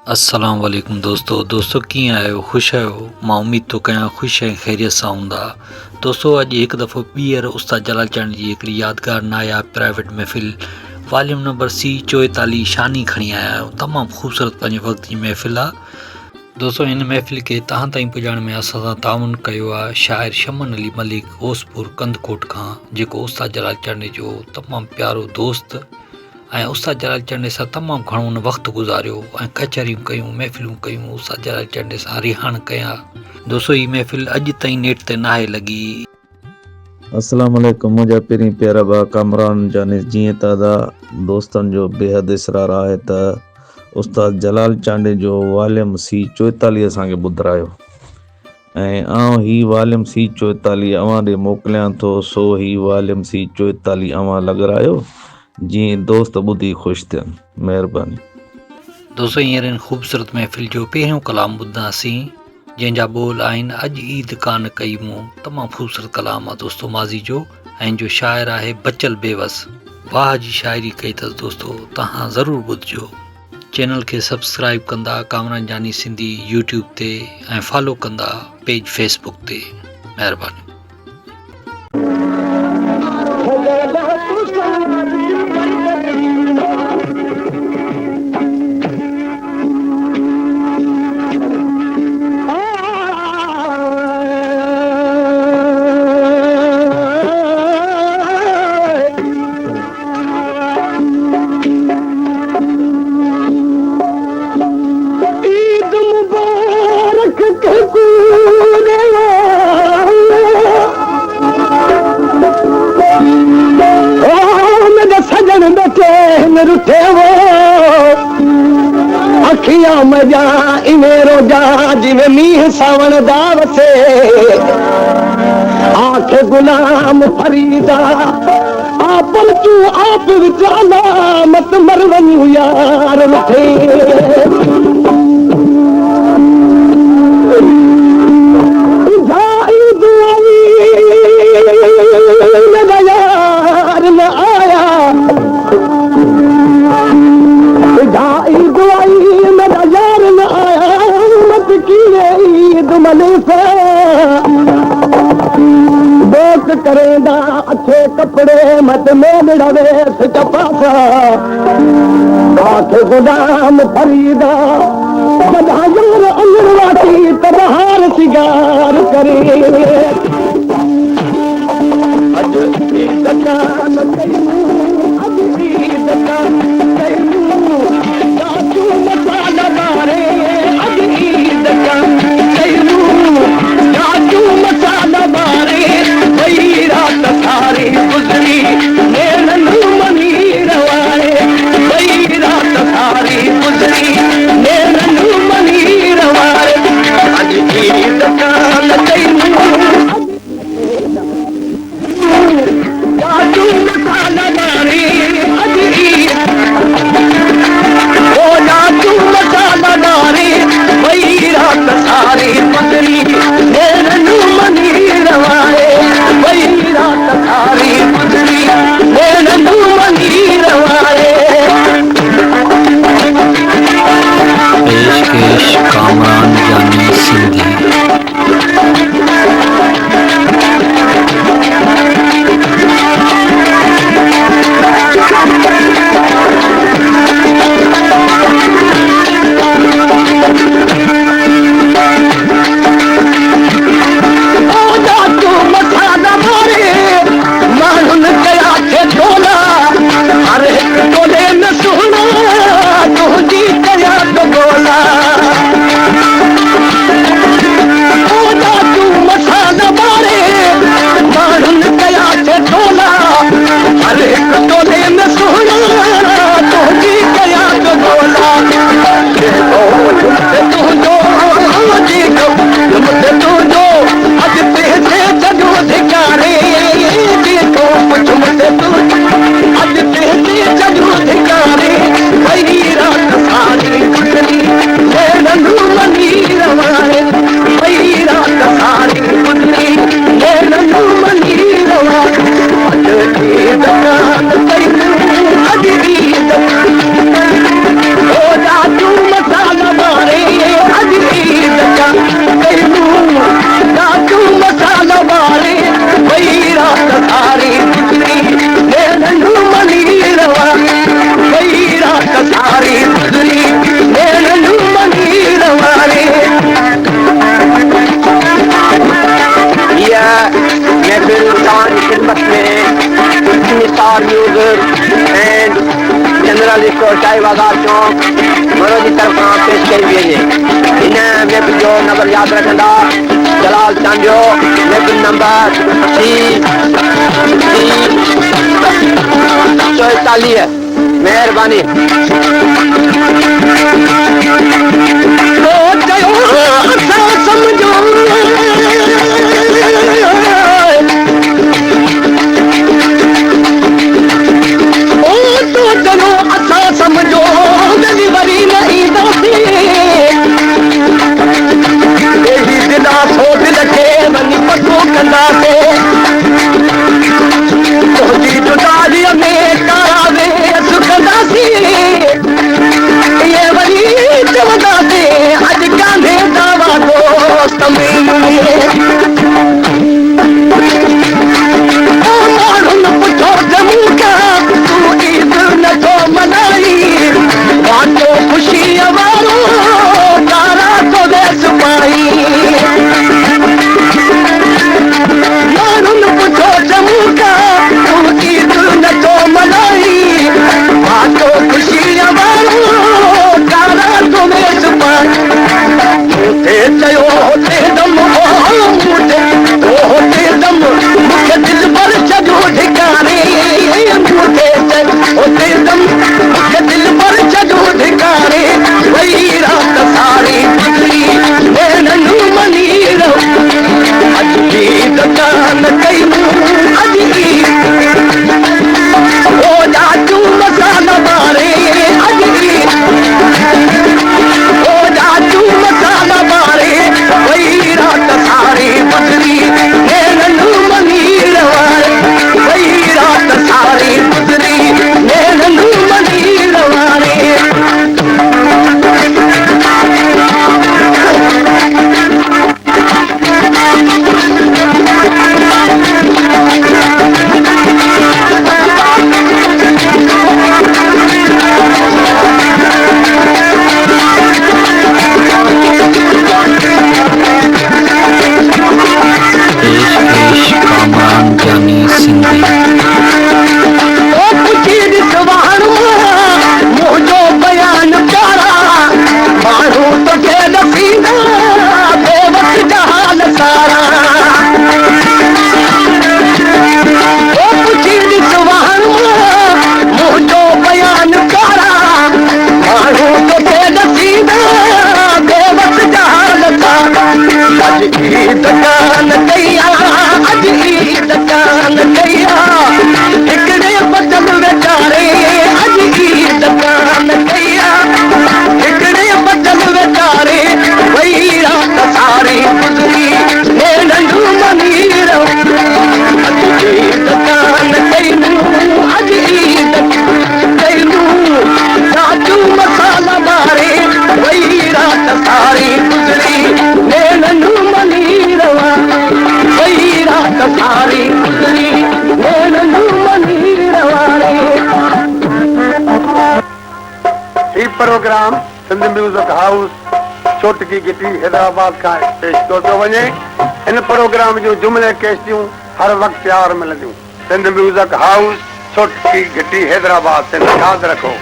अस्सलाम वालेकुम दोस्तों कीअं आहियो ख़ुशि आहियो। मां उमेद थो कयां ख़ुशि ऐं ख़ैरियत सां हूंदा। दोस्तों अॼु हिकु दफ़ो ॿीहर उस्ताद जलाल चंद जी हिकिड़ी यादगार नायाब प्राइवेट महफ़िल वॉल्यूम नंबर C44 शानी खणी आया आहियूं। तमामु ख़ूबसूरत पंहिंजे वक़्त जी महफ़िल आहे। दोस्तों हिन महफ़िल खे तव्हां ताईं पुॼाइण में असां सां ताउन कयो आहे शाइर शमन अली मलिक ओसपुर कंदकोट खां, जेको उस्ताद जलाल चंद जो तमामु प्यारो दोस्त ऐं उस्ताद जलाल चंद सां तमामु घणो हुन वक़्तु गुज़ारियो ऐं कचहरियूं कयूं, महफ़िलूं कयूं, उस्ताद जलाल चंद सां रिहाण कया। दोस्तों हीअ महफ़िल अॼु ताईं नेट ते नाहे लॻी। अस्सलाम वालेकुम। मुंहिंजा पहिरीं प्यारा भाउ कामरान जाने जीअं त दोस्तनि जो बेहद इसरार आहे त उस्ताद जलाल चांडे जो वॉल्यूम C44 असांखे ॿुधायो ऐं आउं ही वॉल्यूम C44 अवां ॾे मोकिलियां थो। सो ही वॉल्यूम C44 अवां लॻरायो जीअं दोस्त ॿुधी ख़ुशि थियनि। महिरबानी। दोस्तों हींअर हिन ख़ूबसूरत महफ़िल जो पहिरियों कलाम ॿुधंदासीं, जंहिंजा ॿोल आहिनि अॼु ईद कान कई मूं। तमामु ख़ूबसूरत कलाम आहे दोस्तों माज़ी जो, ऐं जो शाइर आहे बचल बेवस। वाह जी शाइरी कई अथसि दोस्तों, तव्हां ज़रूरु ॿुधिजो। चैनल खे सब्सक्राइब कंदा कामरान जानी सिंधी यूट्यूब ते ऐं फॉलो कंदा पेज फेसबुक ते। महिरबानी। अखियां मजा इवें रोजा जिवें मींह सावण दा वसे, आंख गुलाम फरीदा आपन तू आप विचाला मत मरवनु यार लथे। जाई दुआई मेरा यार न आया, जाई दुआई मेरा यार न आया, मत किए ईद मने से दोस्त करेंदा अच्छे कपड़े मत मेरा वेस चपासा, आंख गुलाम फरीदा बधा यार अंगनवाटी तबहार सिगार करे। अज ईद कान कई अज ईद कान कई जाचू मसाला मारे, अज ईद कान कई जाचू मसाला मारे। वही रात सारी गुजरी नैनन मनी रवाए, वही रात सारी गुजरी नैनन मनी रवाए। अज ईद कान कई जाचू मसाला मारे, अज ईद बहादुर एंड जनरल स्टोर शाही बाजार चौक मरो की तरफ पेश कई वेंदी इन में जो नंबर याद रखंदा जलाल चांडियो लेकिन नंबर C 44 मेहरबानी समझो समझो डिलीवरी नहीं दोसी यही दिला सोच रखे वनी पतो कंदासे तोजी जुदाई में करावे सुखदासी ये वरी चवदासे अज कांधे दावा दोस्त में माण्हुन पुछो जमू का तू ईद नथो मनाई वाटो खुशी वारो तारा तो देस पाई माण्हुन पुछो जमू का तू ईद नथो मनाई वाटो खुशी वारो तारा तो देस पाई मुझे चयो होते दम होते दम मुझे दिल पर छो ठिकाने मुझे होते दम मुझे दिल पर छो ठिकाने वही रात सारी बिगड़ी नैनू मनी अज की दुकान कई अज की हो जाचू मसाला मारे अज की हो जाचू मसाला मारे वही रात सारी बदली नैनू मनी वही रात सारी बदली नैनू मनी कामरान जानी सिंधी मुझो बयान प्यारा माण्हू तोखे नसींदा बेवस जहाल सारा पुछी ॾिस मुझो बयान प्यारा माण्हू तोखे नसींदा बेवस जहाल सारा अज ईद कान कया अज ईद कान कया हिकिड़े बदल वेचारे अज ईद कान कया हिकिड़े बदल वेचारे वही रात सारी गुज़री नैनू मनीर अज ईद कान कयूं अज ईद कयूं राजू मसाला मारे वही रात सारी गुज़री नैनू मनीर वही रात सारी गुज़री नैनू मनीर वारे ही प्रोग्राम सिंध म्यूजिक हाउस छोटकी गिटी हैदराबाद का पेश कयो वञे इन प्रोग्राम जो जुमले कैस्टियूं हर वक्त तैयार मिलंदियूं सिंध म्यूजिक हाउस छोटकी गिटी हैदराबाद से याद रखो।